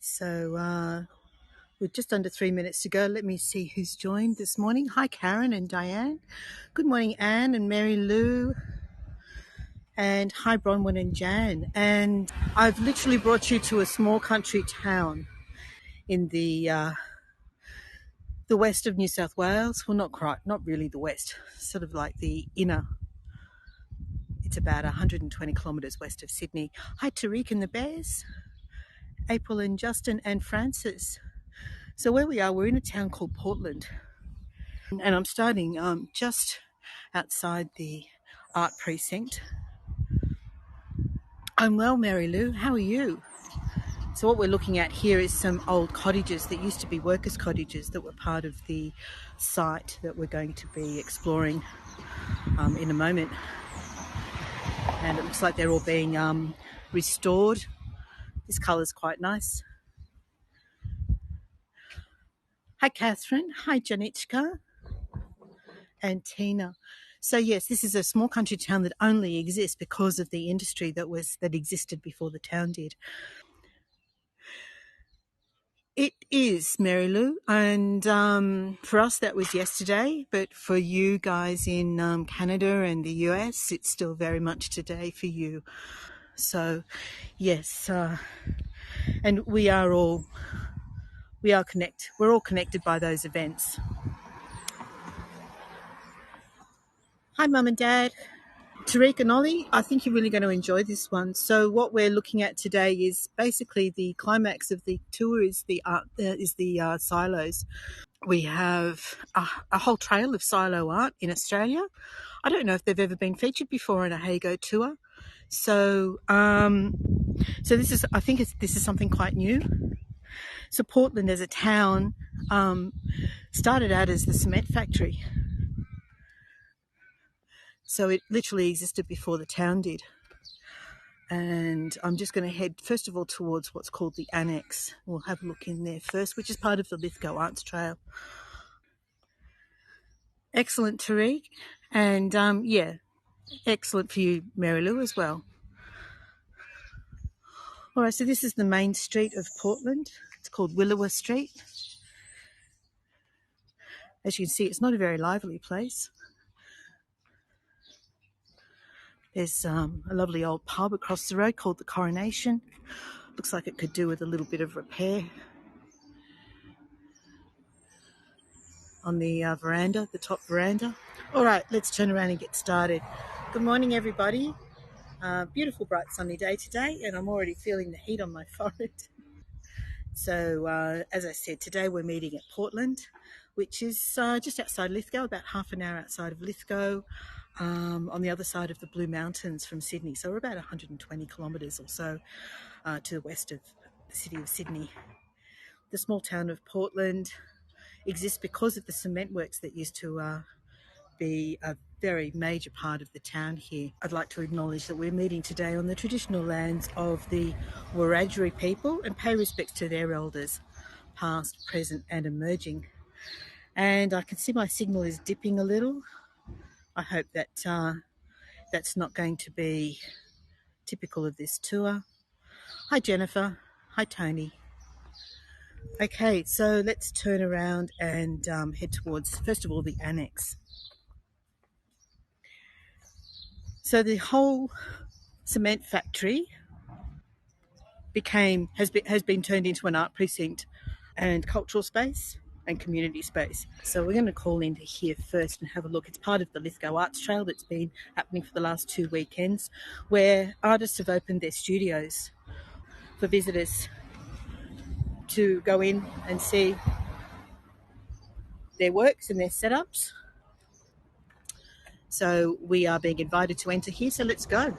So with just under 3 minutes to go, let me see who's joined this morning. Hi, Karen and Diane. Good morning, Anne and Mary Lou. And hi, Bronwyn and Jan. And I've literally brought you to a small country town in the west of New South Wales. Well, not quite, not really the west, sort of like the inner. It's about 120 kilometres west of Sydney. Hi, Tariq and the Bears. April and Justin and Francis. So where we are, we're in a town called Portland. And I'm starting just outside the art precinct. I'm well, Mary Lou. How are you? So what we're looking at here is some old cottages that used to be workers' cottages that were part of the site that we're going to be exploring in a moment. And it looks like they're all being restored. This colour's quite nice. Hi, Catherine. Hi, Janichka and Tina. So yes, this is a small country town that only exists because of the industry that existed before the town did. It is, Mary Lou, and for us that was yesterday, but for you guys in Canada and the US, it's still very much today for you. So yes, and we're all connected by those events. Hi, Mum and Dad. Tariq and Ollie, I think you're really going to enjoy this one. So what we're looking at today is basically the climax of the tour is the silos. We have a whole trail of silo art in Australia. I don't know if they've ever been featured before on a Hago tour. So this is something quite new. So Portland as a town started out as the cement factory. So it literally existed before the town did. And I'm just going to head first of all towards what's called the Annex. We'll have a look in there first, which is part of the Lithgow Arts Trail. Excellent, Tariq. And excellent for you, Mary Lou, as well. All right, so this is the main street of Portland. It's called Willowa Street. As you can see, it's not a very lively place. There's a lovely old pub across the road called the Coronation. Looks like it could do with a little bit of repair on the veranda, the top veranda. All right, let's turn around and get started. Good morning, everybody. Beautiful, bright, sunny day today, and I'm already feeling the heat on my forehead. So, as I said, today we're meeting at Portland, which is just outside Lithgow, about half an hour outside of Lithgow, on the other side of the Blue Mountains from Sydney. So we're about 120 kilometres or so to the west of the city of Sydney. The small town of Portland exists because of the cement works that used to be a very major part of the town here. I'd like to acknowledge that we're meeting today on the traditional lands of the Wiradjuri people and pay respects to their elders, past, present and emerging. And I can see my signal is dipping a little. I hope that that's not going to be typical of this tour. Hi, Jennifer. Hi, Tony. Okay, so let's turn around and head towards, first of all, the Annex. So the whole cement factory has been turned into an art precinct and cultural space and community space. So we're going to call into here first and have a look. It's part of the Lithgow Arts Trail that's been happening for the last 2 weekends, where artists have opened their studios for visitors to go in and see their works and their setups. So we are being invited to enter here, so let's go.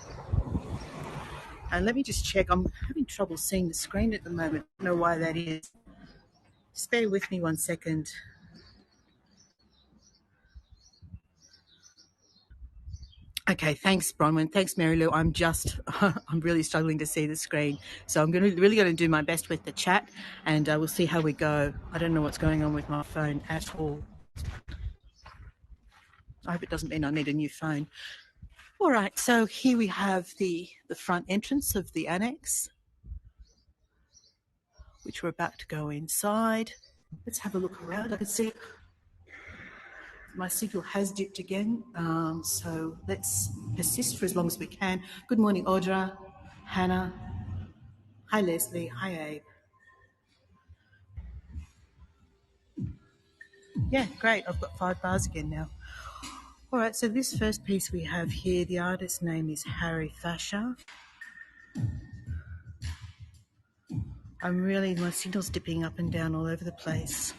And let me just check. I'm having trouble seeing the screen at the moment. I don't know why that is. Just bear with me 1 second. Okay, thanks, Bronwyn. Thanks, Mary Lou. I'm really struggling to see the screen. So I'm really going to do my best with the chat, and we'll see how we go. I don't know what's going on with my phone at all. I hope it doesn't mean I need a new phone. All right, so here we have the front entrance of the Annex, which we're about to go inside. Let's have a look around. I can see my signal has dipped again, so let's persist for as long as we can. Good morning, Audra, Hannah. Hi, Leslie. Hi, Abe. Yeah, great. I've got 5 bars again now. All right, so this first piece we have here, the artist's name is Harry Fasher. My signal's dipping up and down all over the place.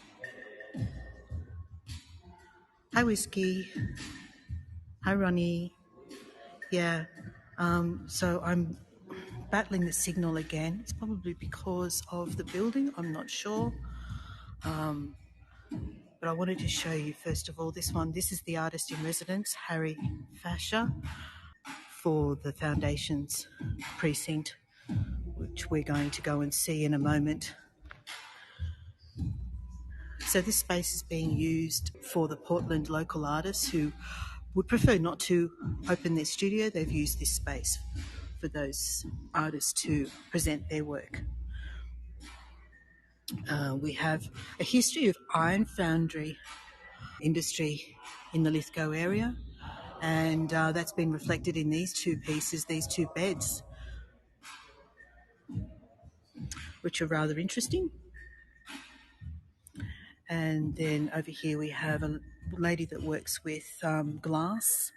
Hi, Whiskey. Hi, Ronnie. Yeah, so I'm battling the signal again. It's probably because of the building, I'm not sure. But I wanted to show you, first of all, this one. This is the artist in residence, Harry Fasher, for the Foundations precinct, which we're going to go and see in a moment. So this space is being used for the Portland local artists who would prefer not to open their studio. They've used this space for those artists to present their work. We have a history of iron foundry industry in the Lithgow area, and that's been reflected in these 2 pieces, these 2 beds, which are rather interesting. And then over here we have a lady that works with glass.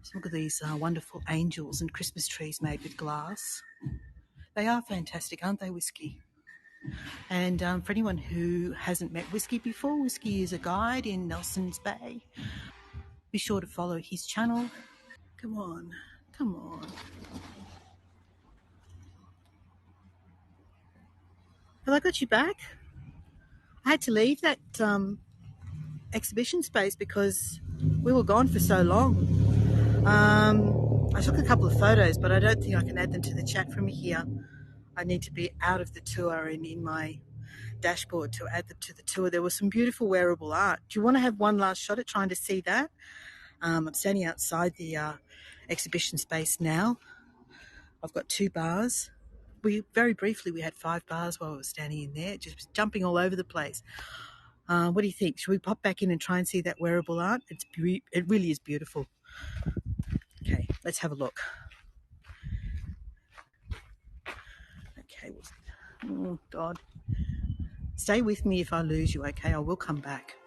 So look at these wonderful angels and Christmas trees made with glass. They are fantastic, aren't they, Whiskey? And for anyone who hasn't met Whiskey before, Whiskey is a guide in Nelson's Bay. Be sure to follow his channel. Come on, come on. Have I got you back? I had to leave that exhibition space because we were gone for so long. I took a couple of photos, but I don't think I can add them to the chat from here. I need to be out of the tour and in my dashboard to add them to the tour. There was some beautiful wearable art. Do you want to have one last shot at trying to see that? I'm standing outside the exhibition space now. I've got 2 bars. Very briefly we had 5 bars while we were standing in there, just jumping all over the place. What do you think? Should we pop back in and try and see that wearable art? It really is beautiful. Okay, let's have a look. Okay, oh God. Stay with me if I lose you, okay? I will come back.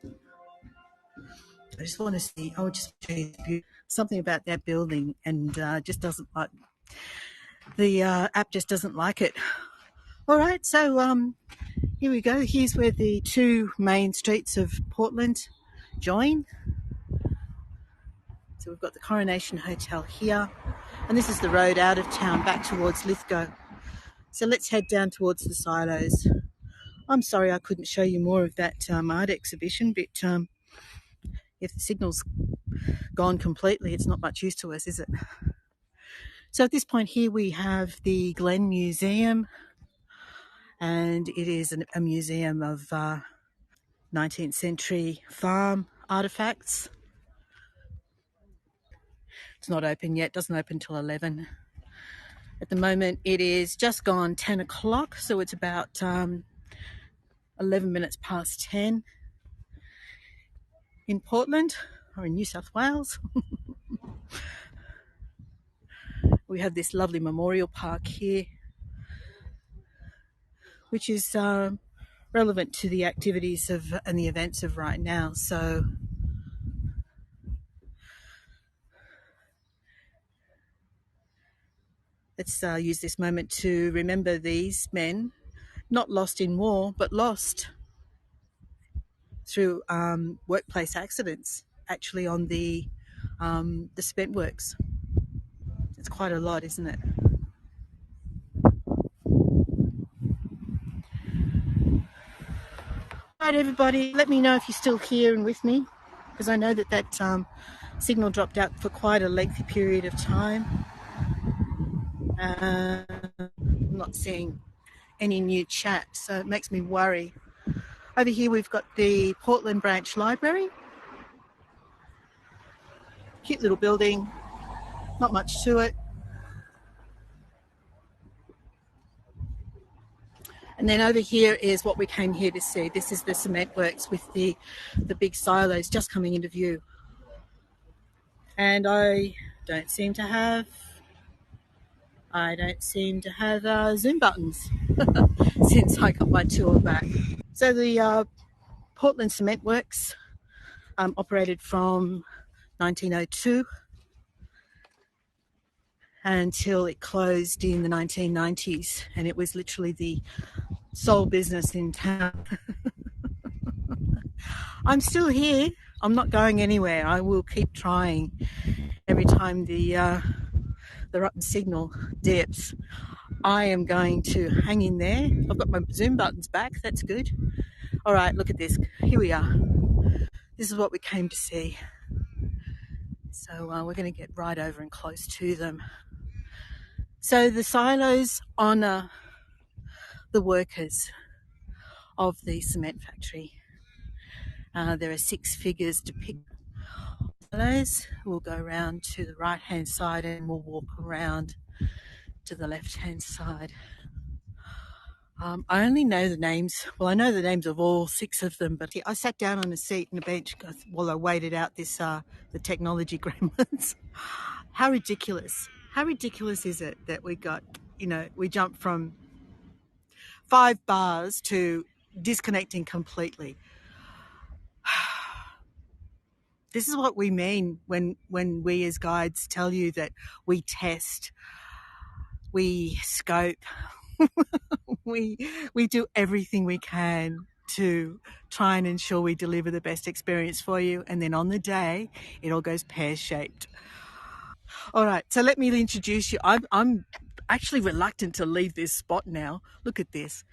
I just want to see, I will just show you something about that building, and just doesn't like, the app just doesn't like it. All right, so here we go. Here's where the 2 main streets of Portland join. So we've got the Coronation Hotel here, and this is the road out of town back towards Lithgow. So let's head down towards the silos. I'm sorry I couldn't show you more of that art exhibition, but if the signal's gone completely, it's not much use to us, is it? So at this point here we have the Glen Museum, and it is a museum of 19th century farm artefacts. It's not open yet, doesn't open till 11. At the moment it is just gone 10 o'clock, so it's about 11 minutes past 10 in Portland, or in New South Wales. We have this lovely memorial park here, which is relevant to the activities of and the events of right now. So let's use this moment to remember these men, not lost in war, but lost through workplace accidents, actually on the cement works. It's quite a lot, isn't it? All right, everybody, let me know if you're still here and with me, because I know that signal dropped out for quite a lengthy period of time. I'm not seeing any new chat, so it makes me worry. Over here we've got the Portland Branch Library. Cute little building. Not much to it. And then over here is what we came here to see. This is the cement works with the big silos just coming into view. And I don't seem to have Zoom buttons since I got my tour back. So the Portland Cement Works operated from 1902 until it closed in the 1990s, and it was literally the sole business in town. I'm still here. I'm not going anywhere. I will keep trying. Every time the rotten signal dips, I am going to hang in there. I've got my Zoom buttons back. That's good. All right, look at this. Here we are. This is what we came to see. So we're going to get right over and close to them. So the silos honour the workers of the cement factory. There are 6 figures depicted. Silos. We'll go around to the right hand side and we'll walk around to the left hand side. I only know the names. Well, I know the names of all 6 of them, but I sat down on a seat and a bench while I waited out this the technology gremlins. How ridiculous! How ridiculous is it that we got, we jumped from 5 bars to disconnecting completely. This is what we mean when we as guides tell you that we test, we scope, we do everything we can to try and ensure we deliver the best experience for you, and then on the day it all goes pear-shaped. All right, so let me introduce you. I'm actually reluctant to leave this spot now. Look at this.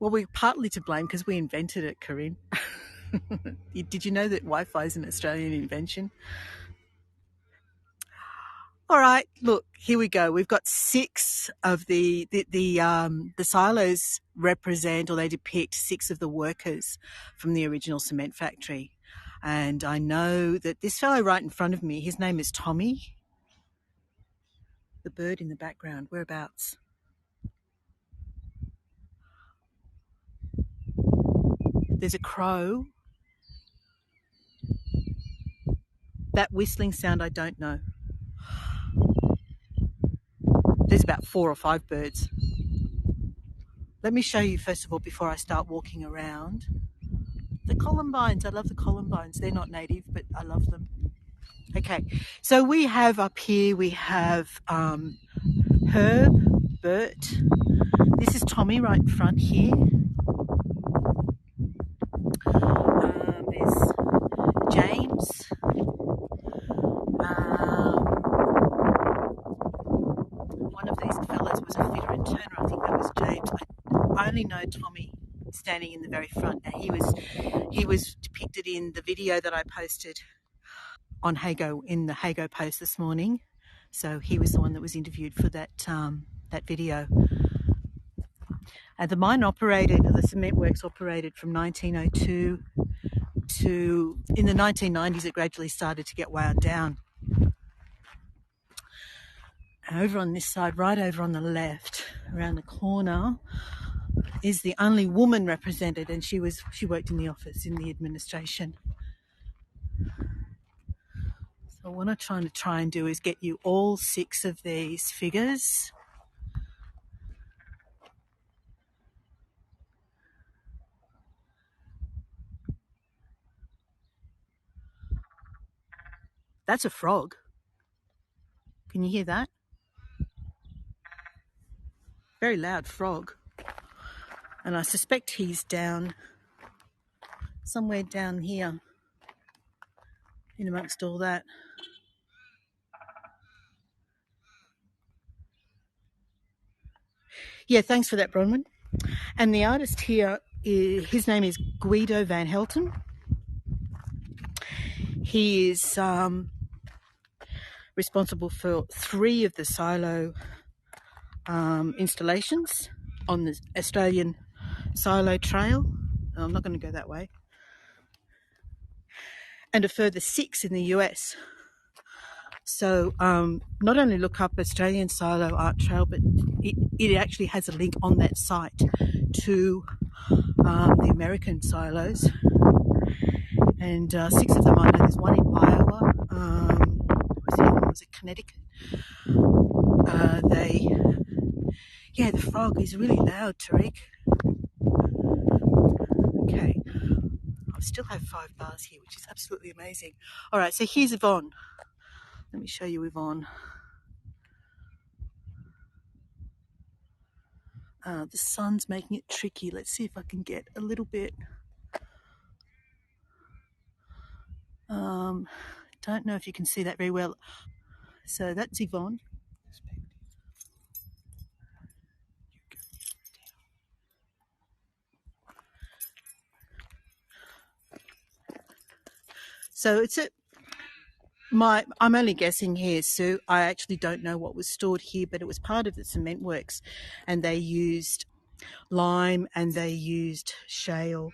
Well, we're partly to blame because we invented it, Corinne. Did you know that Wi-Fi is an Australian invention? All right, look, here we go. We've got 6 of the silos represent, or they depict, 6 of the workers from the original cement factory. And I know that this fellow right in front of me, his name is Tommy. The bird in the background, whereabouts? There's a crow. That whistling sound, I don't know. There's about 4 or 5 birds. Let me show you first of all before I start walking around. The columbines, I love the columbines. They're not native, but I love them. Okay, so we have up here, we have Herb, Bert. This is Tommy right in front here. There's James. One of these fellas was a fitter and turner. I think that was James. I only know Tommy standing in the very front. Now he was depicted in the video that I posted on Hago, in the Hago post this morning. So he was the one that was interviewed for that video. And the mine operated, the cement works operated from 1902 to, in the 1990s, it gradually started to get wound down. And over on this side, right over on the left, around the corner, is the only woman represented, and she worked in the office, in the administration. So what I'm trying to try and do is get you all 6 of these figures. That's a frog. Can you hear that? Very loud frog. And I suspect he's down, somewhere down here, in amongst all that. Yeah, thanks for that, Bronwyn. And the artist here, his name is Guido van Helten. He is responsible for 3 of the silo installations on the Australian Silo Trail. I'm not going to go that way. and a further 6 in the US. So not only look up Australian Silo Art Trail, but it actually has a link on that site to the American silos. And 6 of them I know. There's one in Iowa. Was it Connecticut? The frog is really loud, Tariq. Okay, I still have 5 bars here, which is absolutely amazing. All right, so here's Yvonne. Let me show you Yvonne. The sun's making it tricky. Let's see if I can get a little bit. Don't know if you can see that very well. So that's Yvonne. So I'm only guessing here, Sue. I actually don't know what was stored here, but it was part of the cement works, and they used lime and they used shale.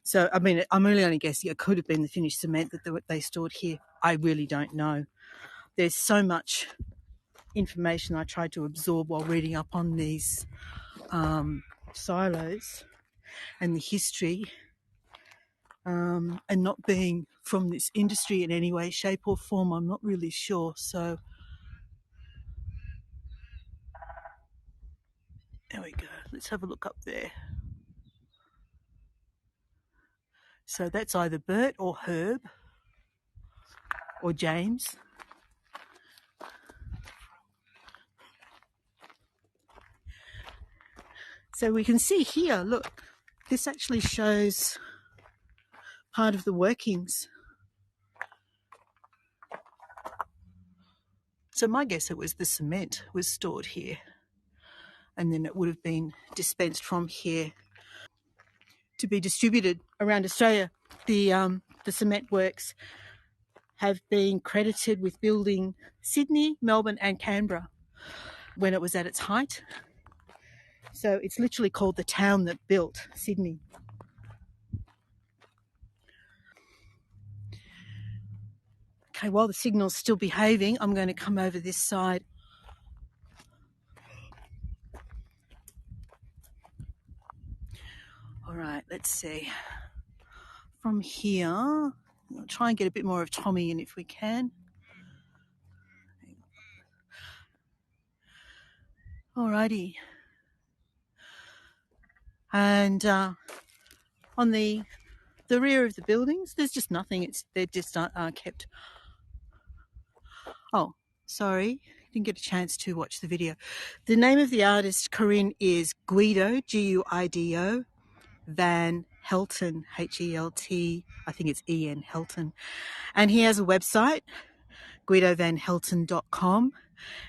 So, I mean, I'm really only guessing it could have been the finished cement that they stored here. I really don't know. There's so much information I tried to absorb while reading up on these silos and the history, and not being from this industry in any way, shape or form, I'm not really sure. So there we go. Let's have a look up there. So that's either Bert or Herb or James. So we can see here, look, this actually shows part of the workings. So my guess it was the cement was stored here, and then it would have been dispensed from here to be distributed around Australia. The cement works have been credited with building Sydney, Melbourne and Canberra when it was at its height. So it's literally called the town that built Sydney. Okay, while the signal's still behaving, I'm going to come over this side. All right, let's see. From here, I'll try and get a bit more of Tommy in if we can. Alrighty. And on the rear of the buildings, there's just nothing. They're just kept. Oh, sorry, didn't get a chance to watch the video. The name of the artist, Corinne, is Guido, Guido, Van Helton, Helt. I think it's En Helton, and he has a website, guidovanhelton.com,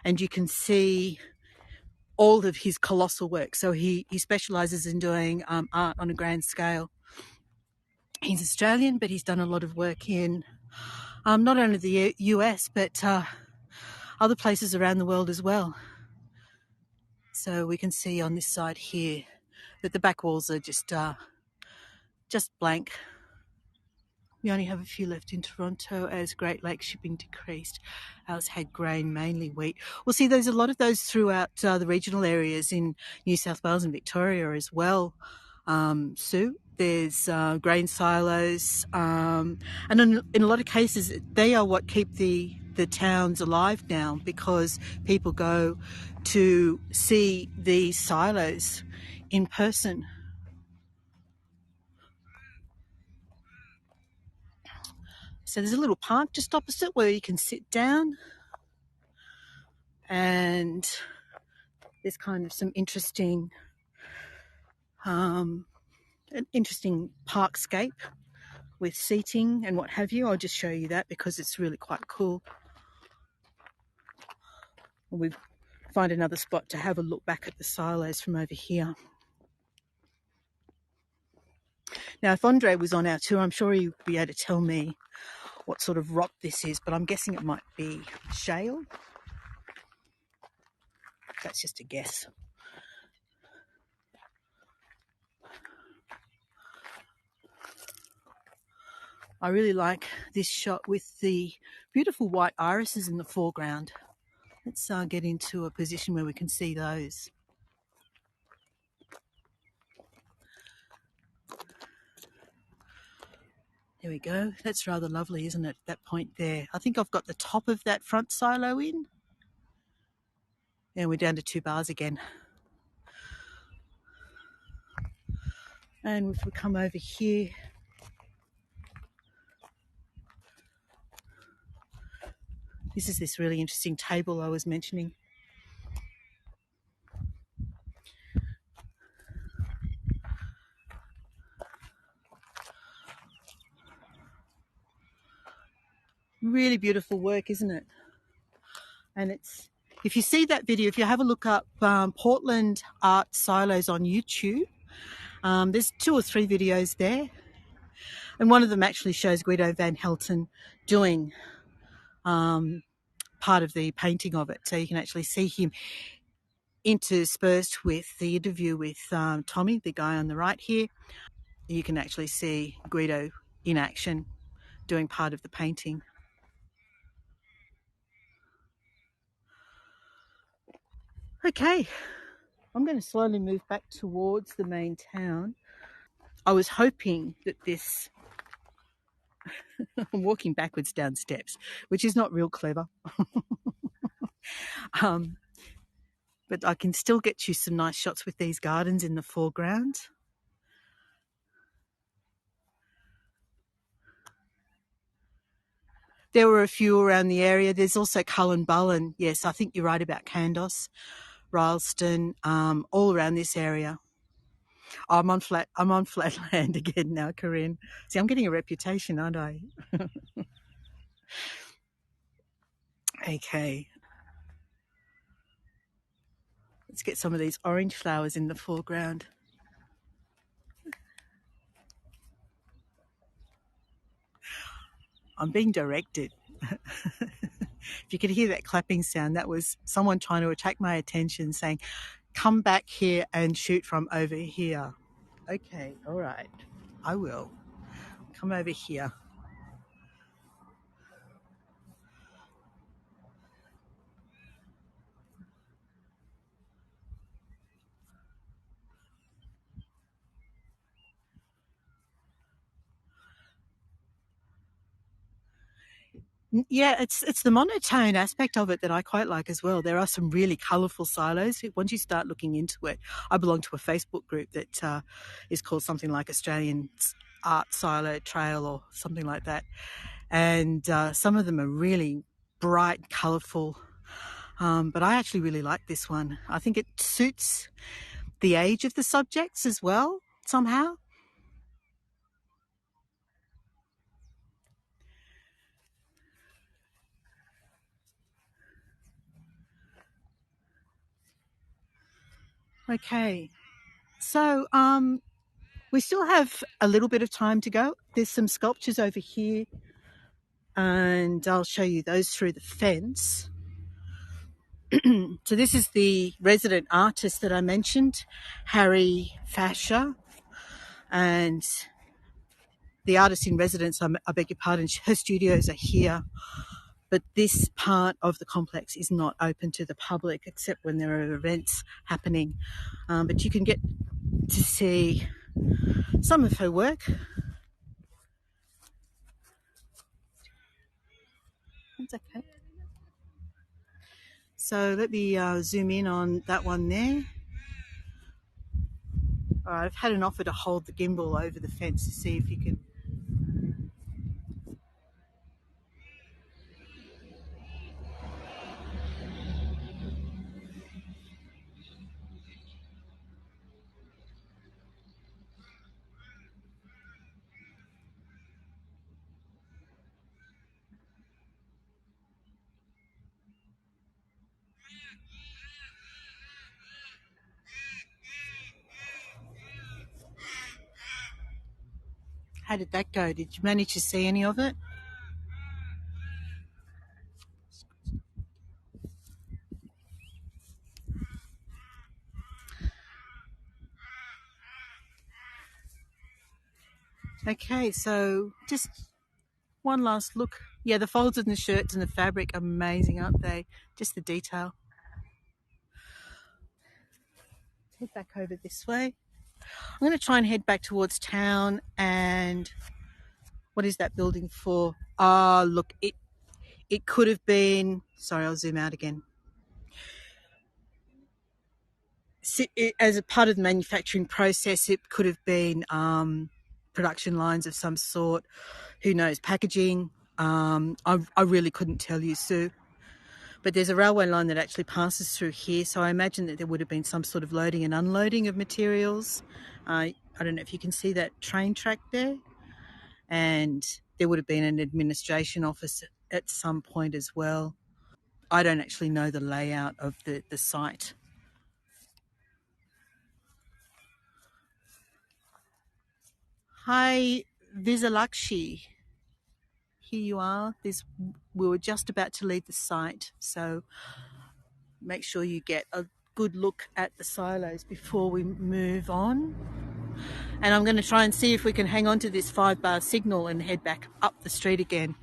and you can see all of his colossal work. So he specialises in doing art on a grand scale. He's Australian, but he's done a lot of work in not only the US, but other places around the world as well. So we can see on this side here that the back walls are just blank. We only have a few left in Toronto as Great Lakes shipping decreased. Ours had grain, mainly wheat. Well, see, there's a lot of those throughout the regional areas in New South Wales and Victoria as well, Sue. There's grain silos, and in a lot of cases, they are what keep the towns alive now, because people go to see the silos in person. So there's a little park just opposite where you can sit down, and there's kind of some interesting an interesting parkscape with seating and what have you. I'll just show you that because it's really quite cool. We find another spot to have a look back at the silos from over here. Now, if Andre was on our tour, I'm sure he would be able to tell me what sort of rock this is, but I'm guessing it might be shale. That's just a guess. I really like this shot with the beautiful white irises in the foreground. Let's get into a position where we can see those. There we go. That's rather lovely, isn't it? That point there. I think I've got the top of that front silo in. And we're down to 2 bars again. And if we come over here, this is this really interesting table I was mentioning. Really beautiful work, isn't it? And it's, if you see that video, if you have a look up Portland Art Silos on YouTube, there's 2 or 3 videos there. And one of them actually shows Guido van Helten doing part of the painting of it. So you can actually see him interspersed with the interview with Tommy, the guy on the right here. You can actually see Guido in action doing part of the painting. Okay, I'm going to slowly move back towards the main town. I was hoping that this, I'm walking backwards down steps, which is not real clever. But I can still get you some nice shots with these gardens in the foreground. There were a few around the area. There's also Cullen. Yes, I think you're right about Candos, Rylstone, all around this area. I'm on flat land again now, Corinne. See, I'm getting a reputation, aren't I? Okay. Let's get some of these orange flowers in the foreground. I'm being directed. If you could hear that clapping sound, that was someone trying to attract my attention, saying, come back here and shoot from over here. Okay, all right, I will. Come over here. Yeah, it's the monotone aspect of it that I quite like as well. There are some really colourful silos. Once you start looking into it, I belong to a Facebook group that is called something like Australian Art Silo Trail or something like that. And some of them are really bright, colourful. But I actually really like this one. I think it suits the age of the subjects as well, somehow. Okay, so we still have a little bit of time to go. There's some sculptures over here, and I'll show you those through the fence. So this is the resident artist that I mentioned, Harry Fasher, and the artist in residence, I beg your pardon, her studios are here, but this part of the complex is not open to the public except when there are events happening. But you can get to see some of her work. That's okay. So let me zoom in on that one there. All right, I've had an offer to hold the gimbal over the fence to see if you can. How did that go? Did you manage to see any of it? Okay, so just one last look. Yeah, the folds in the shirts and the fabric, amazing, aren't they? Just the detail. Head back over this way. I'm going to try and head back towards town. And what is that building for? Ah, look, it could have been, sorry, I'll zoom out again. As a part of the manufacturing process, it could have been production lines of some sort. Who knows? Packaging. I really couldn't tell you, Sue. But there's a railway line that actually passes through here, so I imagine that there would have been some sort of loading and unloading of materials. I don't know if you can see that train track there. And there would have been an administration office at some point as well. I don't actually know the layout of the site. Hi, Visalakshi. Here you are. We were just about to leave the site, so make sure you get a good look at the silos before we move on. And I'm going to try and see if we can hang on to this 5-bar signal and head back up the street again,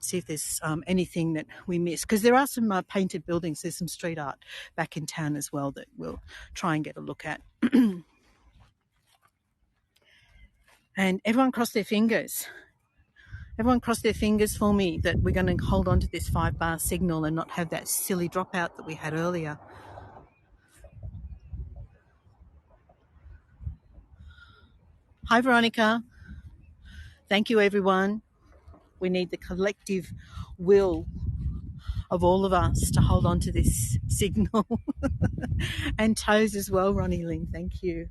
see if there's anything that we missed, because there are some painted buildings. There's some street art back in town as well that we'll try and get a look at. And everyone cross their fingers. Everyone cross their fingers for me that we're going to hold on to this 5-bar signal and not have that silly dropout that we had earlier. Hi, Veronica. Thank you, everyone. We need the collective will of all of us to hold on to this signal. And toes as well, Ronnie Ling. Thank you.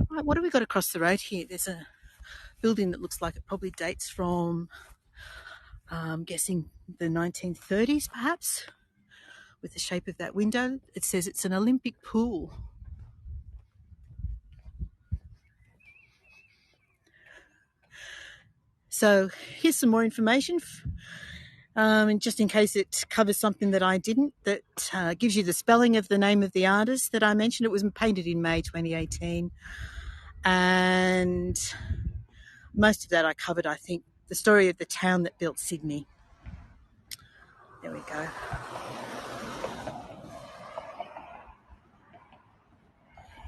Right, what have we got across the road here? There's a building that looks like it probably dates from, I'm guessing, the 1930s, perhaps, with the shape of that window. It says it's an Olympic pool. So here's some more information, and just in case it covers something that I didn't, that gives you the spelling of the name of the artist that I mentioned. It was painted in May 2018. And most of that I covered, I think. The story of the town that built Sydney. There we go.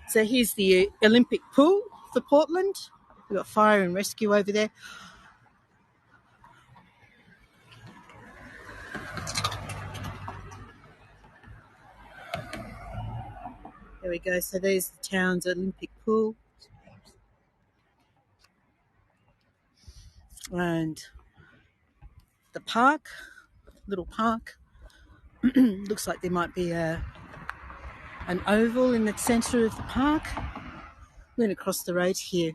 So here's the Olympic pool for Portland. We've got fire and rescue over there. There we go. So there's the town's Olympic pool. And the park, little park. Looks like there might be an oval in the centre of the park. I'm going to cross the road here.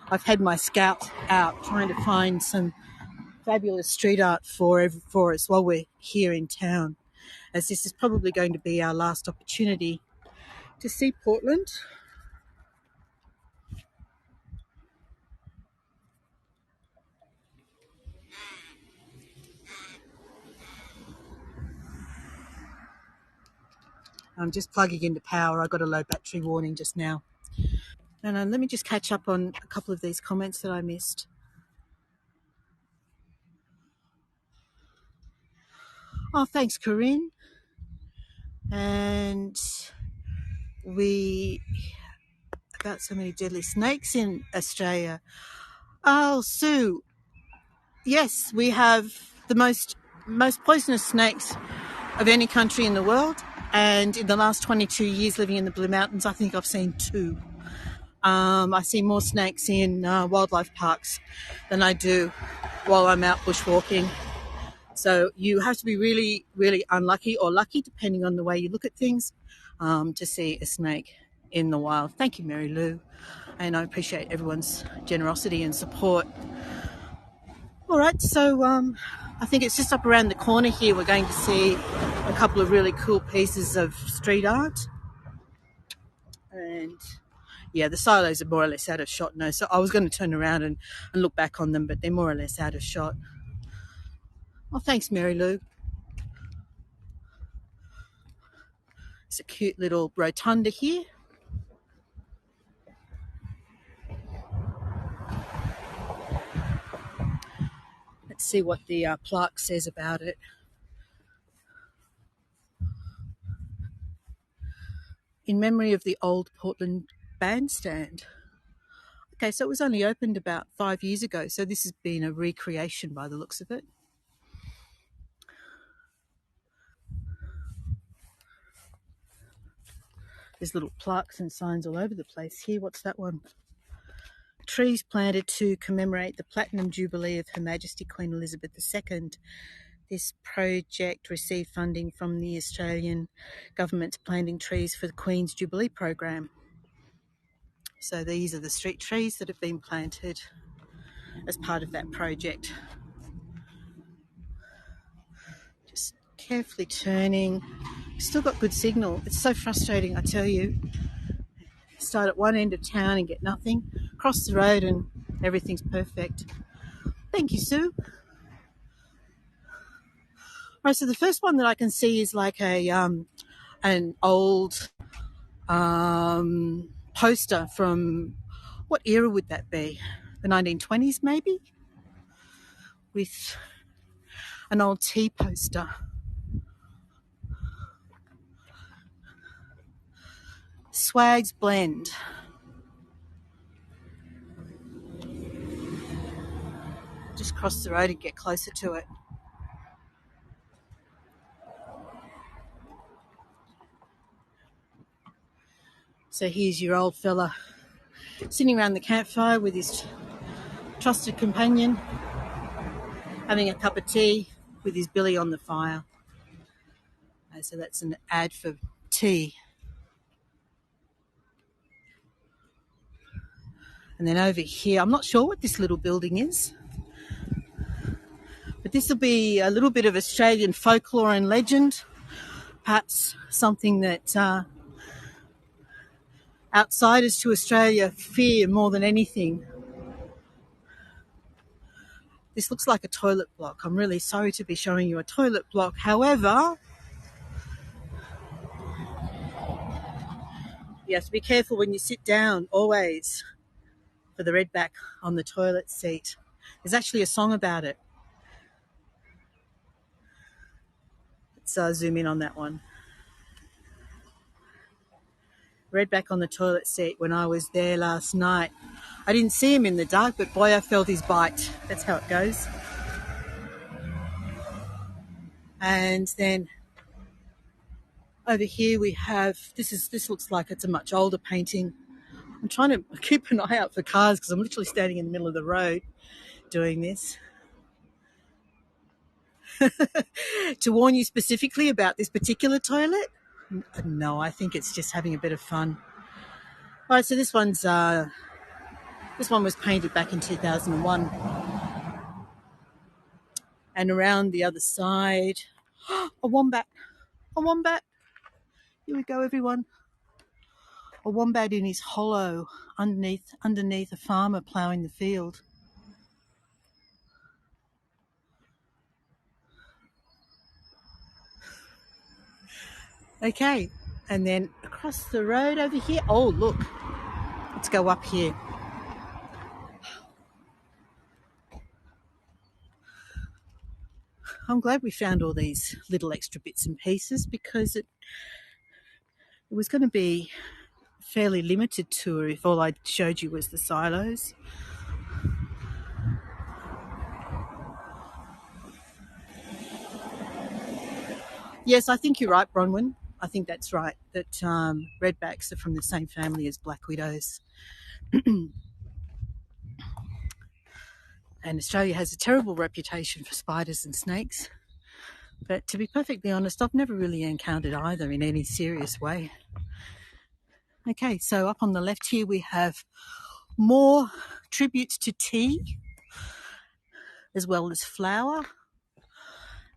I've had my scout out trying to find some fabulous street art for us while we're here in town, as this is probably going to be our last opportunity to see Portland. I'm just plugging into power. I got a low battery warning just now. And let me just catch up on a couple of these comments that I missed. Oh, thanks, Corinne. And about so many deadly snakes in Australia. Oh, Sue, yes, we have the most poisonous snakes of any country in the world. And in the last 22 years living in the Blue Mountains, I think I've seen 2. I see more snakes in wildlife parks than I do while I'm out bushwalking. So you have to be really, really unlucky or lucky, depending on the way you look at things, to see a snake in the wild. Thank you, Mary Lou. And I appreciate everyone's generosity and support. All right, so I think it's just up around the corner here. We're going to see a couple of really cool pieces of street art. And yeah, the silos are more or less out of shot now. So I was going to turn around and look back on them, but they're more or less out of shot. Oh, thanks, Mary Lou. It's a cute little rotunda here. see what the plaque says about it. In memory of the old Portland bandstand. Okay, so it was only opened about 5 years ago, so this has been a recreation by the looks of it. There's little plaques and signs all over the place here. What's that one? Trees planted to commemorate the Platinum Jubilee of Her Majesty Queen Elizabeth II. This project received funding from the Australian Government's Planting Trees for the Queen's Jubilee program. So these are the street trees that have been planted as part of that project. Just carefully turning. Still got good signal. It's so frustrating, I tell you. Start at one end of town and get nothing. Cross the road and everything's perfect. Thank you, Sue. Right, so the first one that I can see is like an old poster from, what era would that be? The 1920s maybe? With an old tea poster. Swags Blend. Just cross the road and get closer to it. So here's your old fella sitting around the campfire with his trusted companion, having a cup of tea with his billy on the fire. So that's an ad for tea. And then over here, I'm not sure what this little building is, but this will be a little bit of Australian folklore and legend, perhaps something that outsiders to Australia fear more than anything. This looks like a toilet block. I'm really sorry to be showing you a toilet block. However, you have to be careful when you sit down, always, for the redback on the toilet seat. There's actually a song about it. Let's zoom in on that one. Redback on the toilet seat when I was there last night. I didn't see him in the dark, but boy, I felt his bite. That's how it goes. And then over here we have, this looks like it's a much older painting. I'm trying to keep an eye out for cars because I'm literally standing in the middle of the road doing this. To warn you specifically about this particular toilet? No, I think it's just having a bit of fun. All right, so this one was painted back in 2001. And around the other side, a wombat. A wombat. Here we go, everyone. A wombat in his hollow underneath a farmer ploughing the field. Okay, and then across the road over here. Oh, look. Let's go up here. I'm glad we found all these little extra bits and pieces because it was going to be a fairly limited tour if all I showed you was the silos. Yes, I think you're right, Bronwyn. I think that's right, that redbacks are from the same family as black widows. And Australia has a terrible reputation for spiders and snakes. But to be perfectly honest, I've never really encountered either in any serious way. Okay, so up on the left here we have more tributes to tea, as well as flour,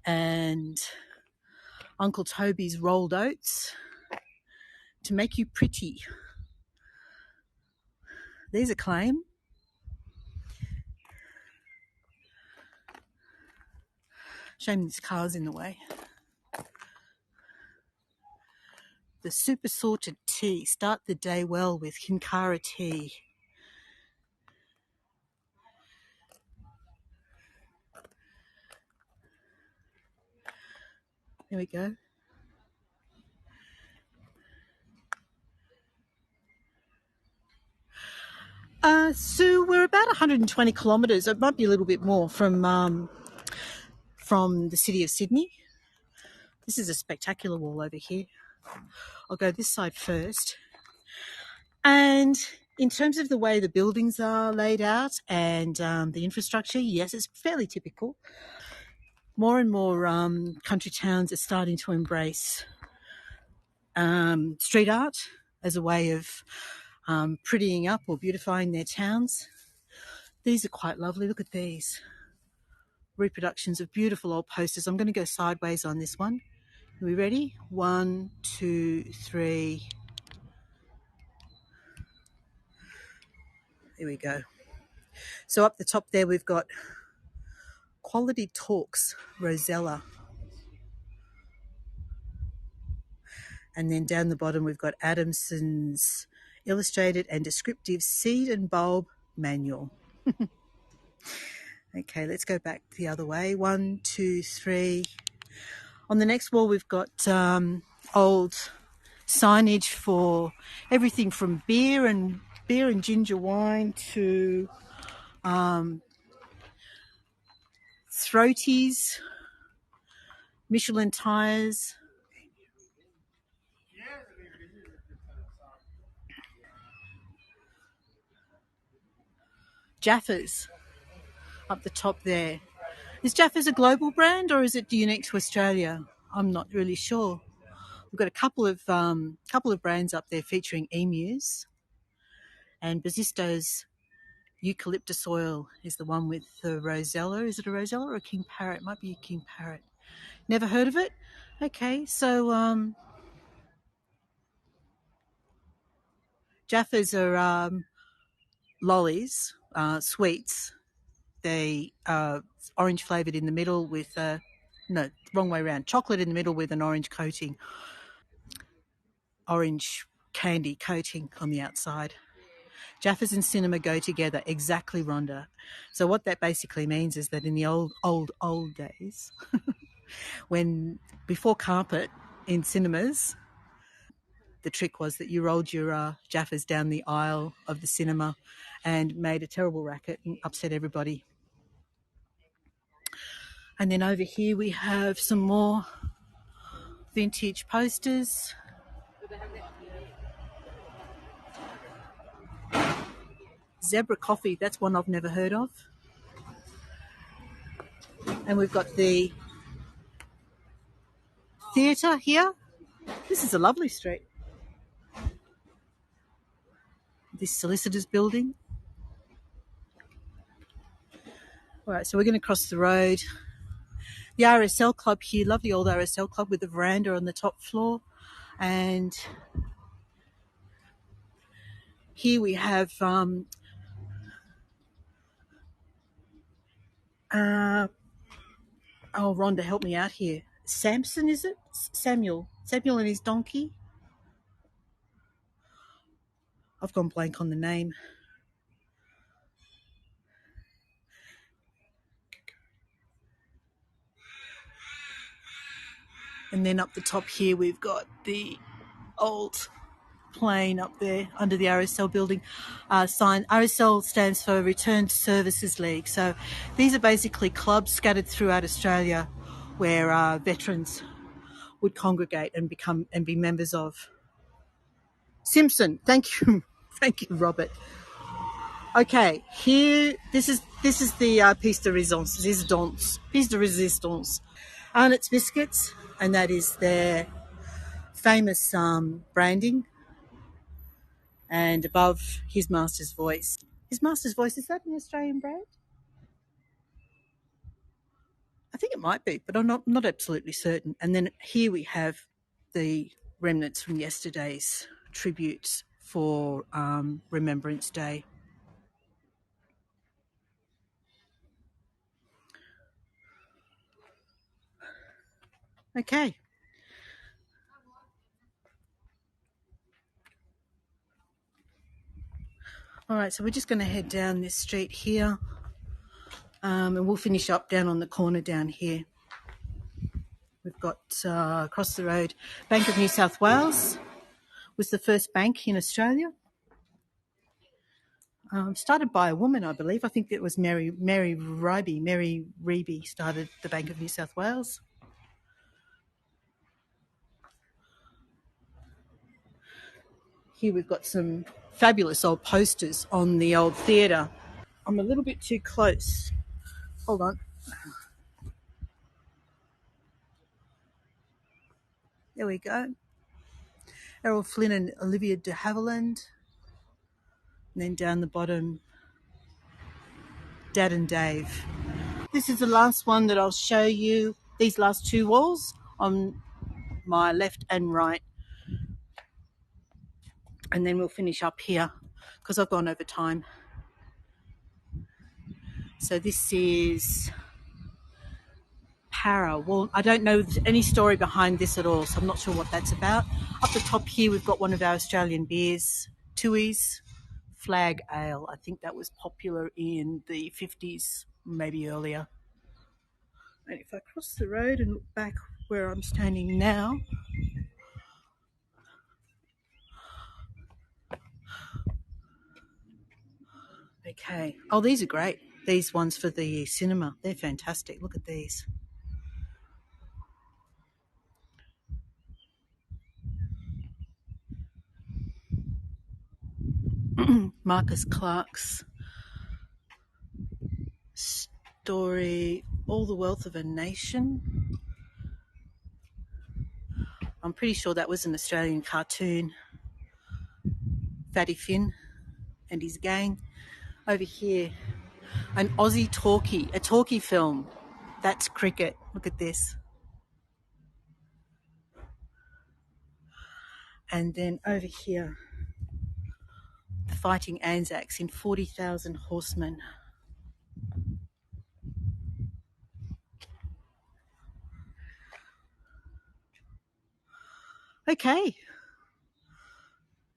and Uncle Toby's rolled oats to make you pretty. There's a claim. Shame this car's in the way. The super sorted tea. Start the day well with Kinkara tea. There we go. So we're about 120 kilometres. It might be a little bit more from the city of Sydney. This is a spectacular wall over here. I'll go this side first. And in terms of the way the buildings are laid out and the infrastructure, yes, it's fairly typical. More and more country towns are starting to embrace street art as a way of prettying up or beautifying their towns. These are quite lovely. Look at these reproductions of beautiful old posters. I'm going to go sideways on this one. Are we ready? 1, 2, 3. There we go. So up the top there, we've got Quality Talks, Rosella. And then down the bottom, we've got Adamson's Illustrated and Descriptive Seed and Bulb Manual. Okay, let's go back the other way. 1, 2, 3. On the next wall, we've got old signage for everything from beer and ginger wine to throaties, Michelin tires, Jaffas up the top there. Is Jaffas a global brand or is it unique to Australia? I'm not really sure. We've got a couple of brands up there featuring emus, and Basisto's eucalyptus oil is the one with the rosella. Is it a rosella or a king parrot? It might be a king parrot. Never heard of it? Okay, so Jaffas are lollies, sweets. They are orange flavoured in the middle with no, wrong way around. Chocolate in the middle with an orange coating. Orange candy coating on the outside. Jaffas and cinema go together, exactly, Rhonda. So what that basically means is that in the old days, when before carpet in cinemas, the trick was that you rolled your Jaffas down the aisle of the cinema and made a terrible racket and upset everybody. And then over here we have some more vintage posters. Zebra Coffee, that's one I've never heard of. And we've got the theatre here. This is a lovely street. This solicitor's building. All right, so we're going to cross the road. The RSL club here, lovely old RSL club with a veranda on the top floor. And here we have Rhonda, help me out here. Samson, is it? Samuel and his donkey. I've gone blank on the name. And then up the top here, we've got the old plane up there under the RSL building sign. RSL stands for Returned Services League. So these are basically clubs scattered throughout Australia where veterans would congregate and be members of. Simpson, thank you, thank you, Robert. Okay, here this is the piece de resistance, Arnott's biscuits, and that is their famous branding. And above, His Master's Voice. His Master's Voice, is that an Australian brand? I think it might be, but I'm not absolutely certain. And then here we have the remnants from yesterday's tributes for Remembrance Day. Okay. All right, so we're just going to head down this street here, and we'll finish up down on the corner down here. We've got across the road, Bank of New South Wales was the first bank in Australia. Started by a woman, I believe. I think it was Mary Ribey. Mary Reby started the Bank of New South Wales. Here we've got some fabulous old posters on the old theatre. I'm a little bit too close. Hold on. There we go. Errol Flynn and Olivia de Havilland. And then down the bottom, Dad and Dave. This is the last one that I'll show you. These last two walls on my left and right. And then we'll finish up here because I've gone over time. So this is Para. Well, I don't know any story behind this at all, so I'm not sure what that's about. Up the top here, we've got one of our Australian beers, Tooheys Flag Ale. I think that was popular in the 50s, maybe earlier. And if I cross the road and look back where I'm standing now, okay. Oh, these are great. These ones for the cinema, they're fantastic. Look at these. Marcus Clarke's story, All the Wealth of a Nation. I'm pretty sure that was an Australian cartoon. Fatty Finn and his gang. Over here, an Aussie talkie, a talkie film. That's cricket. Look at this. And then over here, the Fighting Anzacs in 40,000 Horsemen. Okay.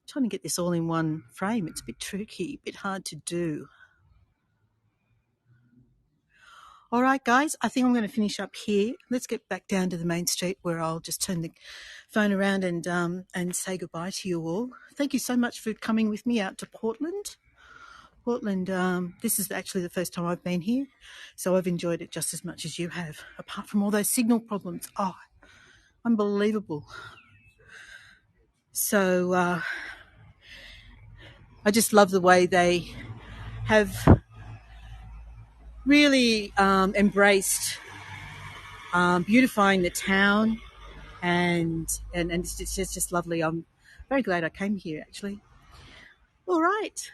Trying to get this all in one frame. It's a bit tricky, a bit hard to do. All right, guys, I think I'm going to finish up here. Let's get back down to the main street where I'll just turn the phone around and say goodbye to you all. Thank you so much for coming with me out to Portland. This is actually the first time I've been here, so I've enjoyed it just as much as you have, apart from all those signal problems. Oh, unbelievable. So I just love the way they have really embraced beautifying the town, and it's just lovely. I'm very glad I came here, actually. All right.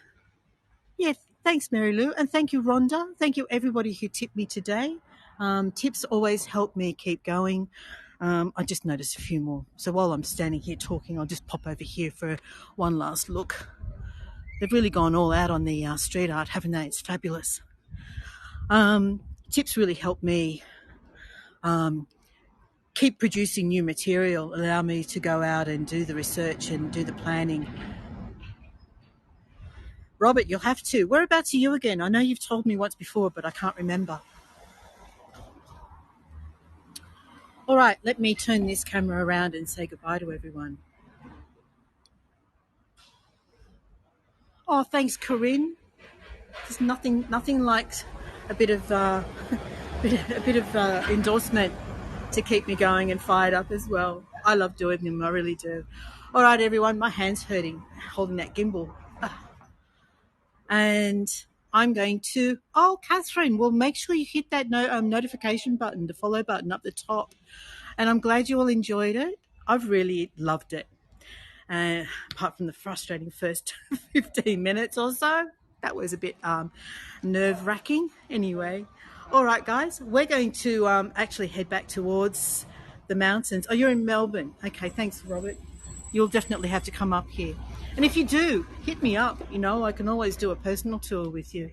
Yeah, thanks, Mary Lou, and thank you, Rhonda. Thank you, everybody who tipped me today. Tips always help me keep going. I just noticed a few more. So while I'm standing here talking, I'll just pop over here for one last look. They've really gone all out on the street art, haven't they? It's fabulous. Tips really help me keep producing new material, allow me to go out and do the research and do the planning. Robert, you'll have to. Whereabouts are you again? I know you've told me once before, but I can't remember. All right, let me turn this camera around and say goodbye to everyone. Oh, thanks, Corinne. There's nothing like a bit of endorsement to keep me going and fired up as well. I love doing them, I really do. All right, everyone, my hand's hurting holding that gimbal. And I'm going to, Catherine, well, make sure you hit that notification button, the follow button up the top. And I'm glad you all enjoyed it. I've really loved it. Apart from the frustrating first 15 minutes or so, that was a bit nerve-wracking. Anyway, all right, guys, we're going to actually head back towards the mountains. Oh, you're in Melbourne. Okay, thanks, Robert. You'll definitely have to come up here. And if you do, hit me up. You know, I can always do a personal tour with you.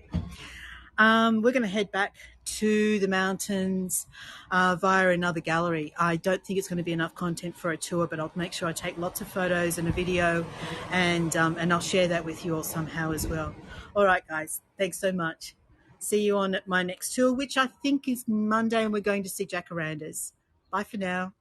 We're going to head back to the mountains via another gallery. I don't think it's going to be enough content for a tour, but I'll make sure I take lots of photos and a video, and I'll share that with you all somehow as well. All right, guys, thanks so much. See you on my next tour, which I think is Monday, and we're going to see jacarandas. Bye for now.